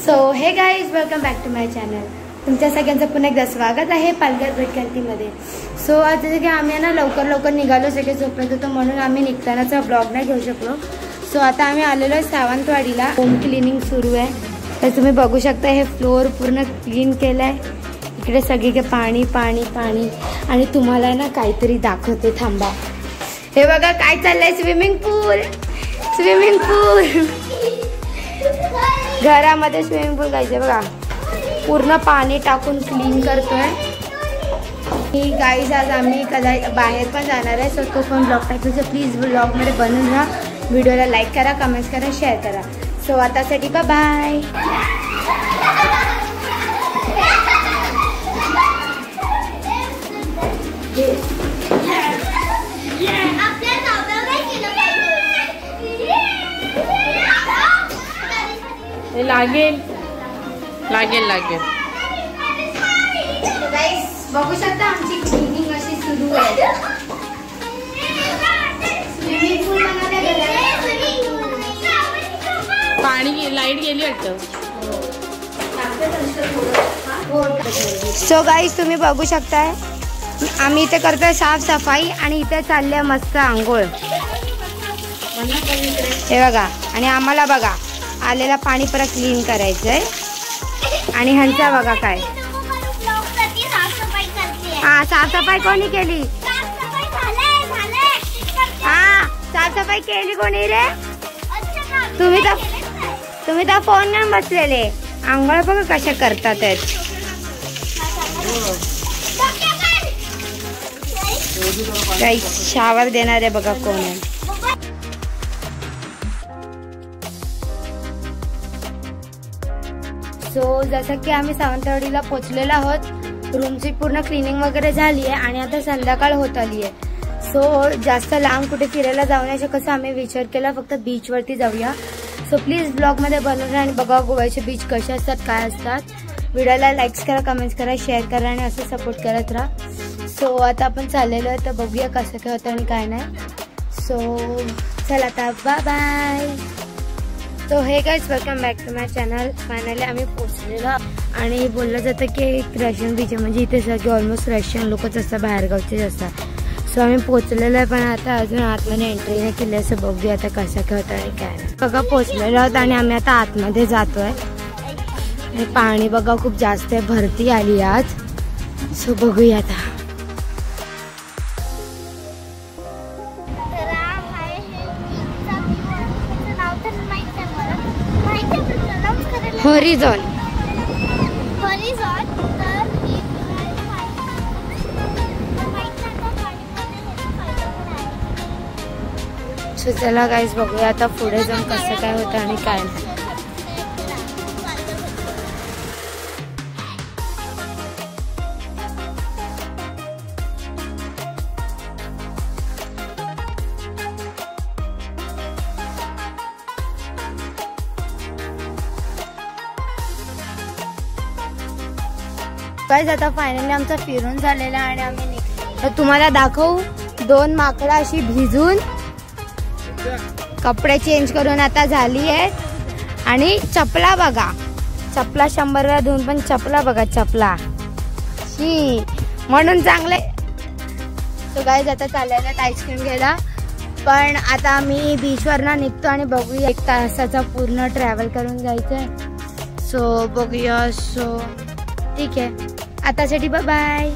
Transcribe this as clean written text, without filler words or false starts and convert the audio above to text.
So hey guys, welcome back to my channel. तुमच्या सगळ्यांचं पुन्हा एकदा स्वागत आहे पालघर भेटकंतीमध्ये. सो आज जसं की आम्ही ना लवकर निघालो, सगळे झोपत होतो म्हणून आम्ही निघतानाचा ब्लॉग नाही घेऊ शकलो. सो आता आम्ही आलेलो आहे सावंतवाडीला. होम क्लिनिंग सुरू आहे, तर तुम्ही बघू शकता हे फ्लोअर पूर्ण क्लीन केलं आहे. इकडे सगळीकडे पाणी पाणी पाणी. आणि तुम्हाला ना काहीतरी दाखवते, थांबा. हे बघा काय चाललंय, स्विमिंग पूल. घरामध्ये स्विमिंग पूल घ्यायचे बघा, पूर्ण पाणी टाकून क्लीन करतोय. ही गाईज आज आम्ही कदाचित बाहेर पण जाणार आहे. सो तो पण ब्लॉग टाकायचा, प्लीज ब्लॉगमध्ये बनवून राहा. व्हिडिओला लाईक करा, कमेंट्स करा, शेअर करा. सो आतासाठी बाय. लागेल बघू शकता आमची क्लिनिंग अशी सुरू आहे. स्विमिंग पूल पाणी लाईट गेली वाटतं. सो गाईज तुम्ही बघू शकताय, आम्ही इथे करतोय साफसफाई आणि इथे चालले मस्त आंघोळ. हे बघा, आणि आम्हाला बघा आलेला पाणी परत क्लीन करायचंय. आणि ह्यांचा बघा काय, हा साफसफाई कोणी केली? हा साफसफाई केली कोणी रे? तुम्ही तर फोन घेऊन बसलेले. आंघोळ बघा कशा करतात. काही शावर देणार आहे बघा कोण आहे. सो जसं की आम्ही सावंतवाडीला पोचलेलो आहोत. रूमची पूर्ण क्लिनिंग वगैरे झाली आहे आणि आता संध्याकाळ होत आली आहे. सो जास्त लांब कुठे फिरायला जाण्याचं कसं आम्ही विचार केला, फक्त बीचवरती जाऊया. सो प्लीज ब्लॉगमध्ये बनवूया आणि बघा गोव्याचे बीच कसे असतात, काय असतात. व्हिडिओला लाईक्स करा, कमेंट्स करा, शेअर करा आणि असं सपोर्ट करत राहा. सो आता आपण चाललेलो आहे, तर बघूया कसं काय होतं आणि काय नाही. सो चला आता बाय बाय. तो hey guys, welcome back to my channel. Finally आम्ही पोचलेलो आणि बोललं जातं की एक रशियन बीच आहे, म्हणजे इथे सगळे ऑलमोस्ट रशियन लोकच असतात, बाहेरगावचेच असतात. सो आम्ही पोचलेलो आहे, पण आता अजून आतमध्ये एंट्री नाही केली. असं बघूया आता कसं काय होतं आणि काय नाही. बघा पोचलेलो आहोत आणि आम्ही आता आतमध्ये जातोय. पाणी बघा खूप जास्त आहे, भरती आली आज. सो बघूया आता. हॉरिझॉन. सो चला गाईज बघूया आता पुढे जाऊन कसं काय होतं आणि काय नाही. गाईज आता फायनली आमचं फिरून झालेलं आहे आणि आम्ही निघतो. तर तुम्हाला दाखवू, 2 माकडं अशी भिजून कपडे चेंज करून आता झाली आहेत. आणि चपला बघा, चपला 100 वेळा धुवून पण चपला बघा, चपला शी म्हणून चांगले. तो गाईज आता चाललेला आईस्क्रीम घ्यायला. पण आता आम्ही बीचवरनं निघतो आणि बघूया, 1 तासाचा पूर्ण ट्रॅव्हल करून जायचंय. सो बघूया. सो ठीक आहे, आतासाठी बाय बाय.